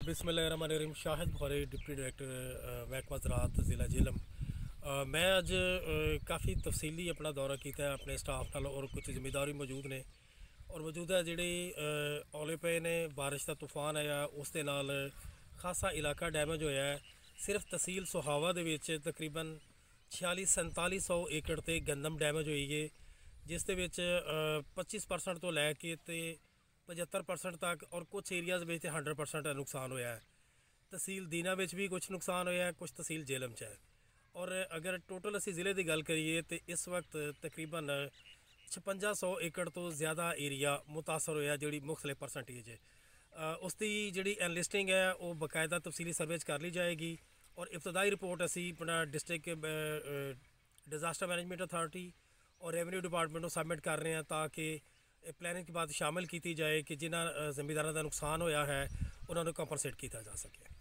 बिस्मिल्लाहिर्रहमानिर्रहीम। Shahid Bukhari, deputy director महकमा ज़राअत ज़िला झेलम। मैं अज काफ़ी तफसीली अपना दौरा किया अपने स्टाफ नाल और कुछ जिम्मेदारी मौजूद ने और मौजूदा जिहड़े औले पे ने बारिश का तूफान आया उस दे नाल खासा इलाका डैमेज होया है। सिर्फ तहसील सुहावा दे विच तकरीबन 46-4700 एकड़ ते गंदम डैमेज होई गए, जिस दे विच 25% तो लैके 75% तक और कुछ एरियाज़ में 100% नुकसान होया है। तहसील दीना में भी कुछ नुकसान होया है, कुछ तहसील झेलम च है। और अगर टोटल असी ज़िले की गल करिए तो इस वक्त तकरीबन 5600 एकड़ तो ज़्यादा एरिया मुतासर होया जी मुख्तलिफ परसेंटेज है। उसकी जी एनलिस्टिंग है वो बाकायदा तफसीली सर्वे कर ली जाएगी और इब्तदाई रिपोर्ट असी अपना डिस्ट्रिक्ट डिज़ास्टर मैनेजमेंट अथॉरिटी और रेवन्यू डिपार्टमेंट को सबमिट कर रहे हैं ताकि प्लैनिंग के बाद शामिल की जाए कि जिन्होंने जिमीदारों का नुकसान होया है उन्होंने कंपनसेट किया जा सके।